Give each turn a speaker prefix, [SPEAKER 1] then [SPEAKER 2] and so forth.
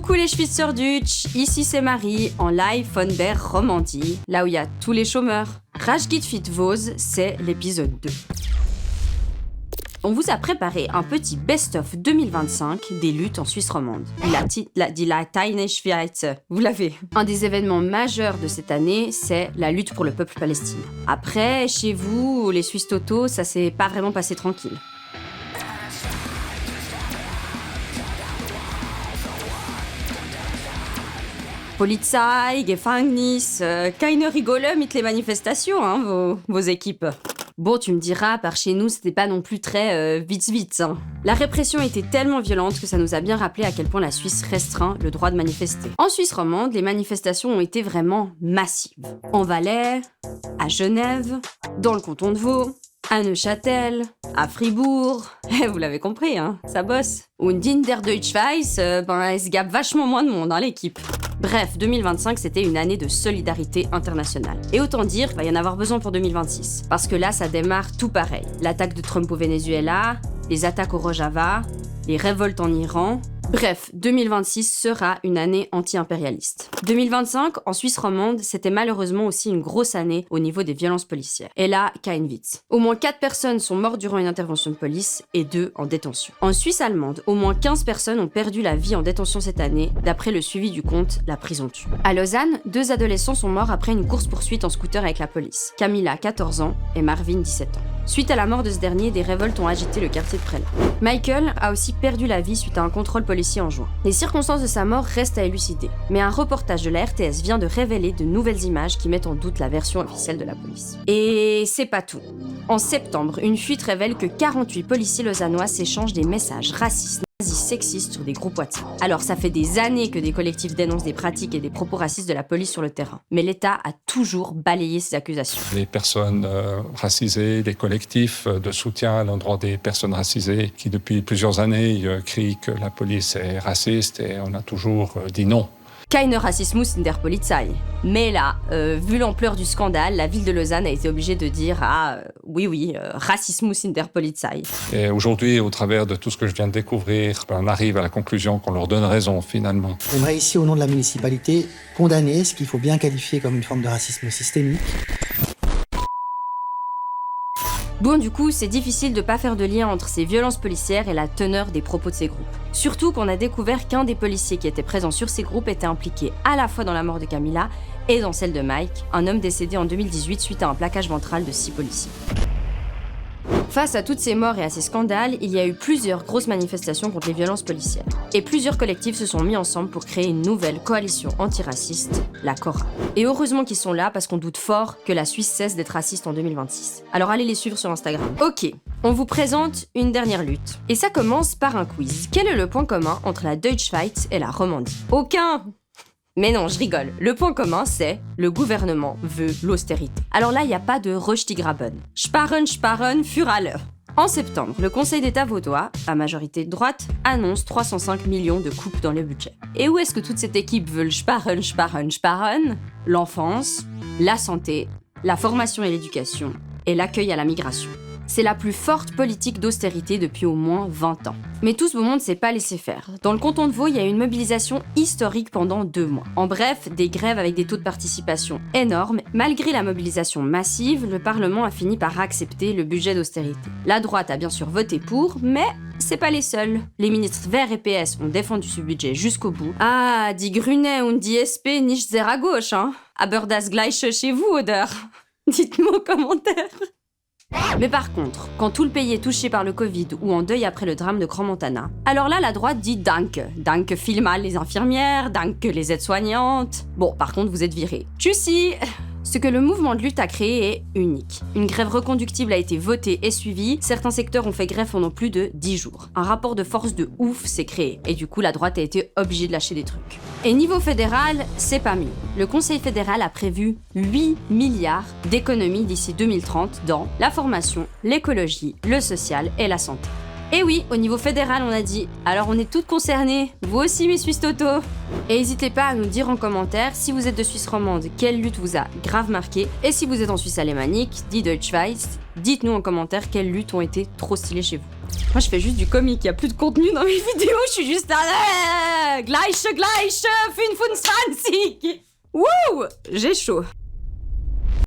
[SPEAKER 1] Coucou les Schweizerdeutsch, ici c'est Marie, en live von der Romandie, là où il y a tous les chômeurs. Rage geht fit Vose, c'est l'épisode 2. On vous a préparé un petit best-of 2025 des luttes en Suisse romande. Die Kleine Schweiz, vous l'avez. Un des événements majeurs de cette année, c'est la lutte pour le peuple palestinien. Après, chez vous, les Suisses totaux, ça s'est pas vraiment passé tranquille. Polizei, Gefängnis, keine rigole mit les manifestations, hein, vos équipes. Bon, tu me diras, par chez nous, c'était pas non plus très vite, hein. La répression était tellement violente que ça nous a bien rappelé à quel point la Suisse restreint le droit de manifester. En Suisse romande, les manifestations ont été vraiment massives. En Valais, à Genève, dans le canton de Vaud, à Neuchâtel, à Fribourg, vous l'avez compris, hein, ça bosse. Und in der Deutschschweiz, il se gabe vachement moins de monde, hein, l'équipe. Bref, 2025, c'était une année de solidarité internationale. Et autant dire qu'il va y en avoir besoin pour 2026. Parce que là, ça démarre tout pareil. L'attaque de Trump au Venezuela, les attaques au Rojava, les révoltes en Iran. Bref, 2026 sera une année anti-impérialiste. 2025, en Suisse romande, c'était malheureusement aussi une grosse année au niveau des violences policières. Et là, kein Witz. Au moins 4 personnes sont mortes durant une intervention de police et 2 en détention. En Suisse allemande, au moins 15 personnes ont perdu la vie en détention cette année, d'après le suivi du compte La Prison Tue. À Lausanne, 2 adolescents sont morts après une course-poursuite en scooter avec la police. Camilla, 14 ans, et Marvin, 17 ans. Suite à la mort de ce dernier, des révoltes ont agité le quartier de Prélat. Michael a aussi perdu la vie suite à un contrôle policier en juin. Les circonstances de sa mort restent à élucider, mais un reportage de la RTS vient de révéler de nouvelles images qui mettent en doute la version officielle de la police. Et c'est pas tout. En septembre, une fuite révèle que 48 policiers lausannois s'échangent des messages racistes, sexistes sur des groupes WhatsApp. Alors ça fait des années que des collectifs dénoncent des pratiques et des propos racistes de la police sur le terrain. Mais l'État a toujours balayé ces accusations.
[SPEAKER 2] Les personnes racisées, les collectifs de soutien à l'endroit des personnes racisées qui depuis plusieurs années crient que la police est raciste et on a toujours dit non.
[SPEAKER 1] Keine Rassismus in der Polizei. Mais là, vu l'ampleur du scandale, la ville de Lausanne a été obligée de dire oui, Rassismus in der Polizei.
[SPEAKER 2] Et aujourd'hui, au travers de tout ce que je viens de découvrir, on arrive à la conclusion qu'on leur donne raison finalement.
[SPEAKER 3] J'aimerais ici, au nom de la municipalité, condamner ce qu'il faut bien qualifier comme une forme de racisme systémique.
[SPEAKER 1] Bon, du coup, c'est difficile de pas faire de lien entre ces violences policières et la teneur des propos de ces groupes. Surtout qu'on a découvert qu'un des policiers qui étaient présents sur ces groupes était impliqué à la fois dans la mort de Camilla et dans celle de Mike, un homme décédé en 2018 suite à un plaquage ventral de 6 policiers. Face à toutes ces morts et à ces scandales, il y a eu plusieurs grosses manifestations contre les violences policières. Et plusieurs collectifs se sont mis ensemble pour créer une nouvelle coalition antiraciste, la CORA. Et heureusement qu'ils sont là parce qu'on doute fort que la Suisse cesse d'être raciste en 2026. Alors allez les suivre sur Instagram. Ok, on vous présente une dernière lutte. Et ça commence par un quiz. Quel est le point commun entre la Deutschschweiz et la Romandie? Aucun! Mais non, je rigole. Le point commun, c'est le gouvernement veut l'austérité. Alors là, il n'y a pas de Röstigraben. Sparen für alle. En septembre, le Conseil d'État vaudois, à majorité de droite, annonce 305 millions de coupes dans le budget. Et où est-ce que toute cette équipe veut le sparen? L'enfance, la santé, la formation et l'éducation, et l'accueil à la migration. C'est la plus forte politique d'austérité depuis au moins 20 ans. Mais tout ce beau monde ne s'est pas laissé faire. Dans le canton de Vaud, il y a eu une mobilisation historique pendant 2 mois. En bref, des grèves avec des taux de participation énormes. Malgré la mobilisation massive, le Parlement a fini par accepter le budget d'austérité. La droite a bien sûr voté pour, mais c'est pas les seuls. Les ministres Verts et PS ont défendu ce budget jusqu'au bout. Ah, die Grüne und die SP nicht sehr à gauche, hein. Aber das Gleiche chez vous, oder? Dites-moi en commentaire. Mais par contre, quand tout le pays est touché par le Covid ou en deuil après le drame de Crans-Montana, alors là, la droite dit danke. Danke vielmal les infirmières, danke les aides-soignantes. Bon, par contre, vous êtes virés. Tchussi! Ce que le mouvement de lutte a créé est unique. Une grève reconductible a été votée et suivie, certains secteurs ont fait grève pendant plus de 10 jours. Un rapport de force de ouf s'est créé, et du coup la droite a été obligée de lâcher des trucs. Et niveau fédéral, c'est pas mieux. Le Conseil fédéral a prévu 8 milliards d'économies d'ici 2030 dans la formation, l'écologie, le social et la santé. Et oui, au niveau fédéral, on a dit. Alors on est toutes concernées, vous aussi mes Suisses Toto. Et n'hésitez pas à nous dire en commentaire si vous êtes de Suisse romande, quelle lutte vous a grave marqué. Et si vous êtes en Suisse alémanique, die Deutschschweiz, dites-nous en commentaire quelles luttes ont été trop stylées chez vous. Moi je fais juste du comique, il y a plus de contenu dans mes vidéos, je suis juste là. Gleich, 25. Wouh, j'ai chaud.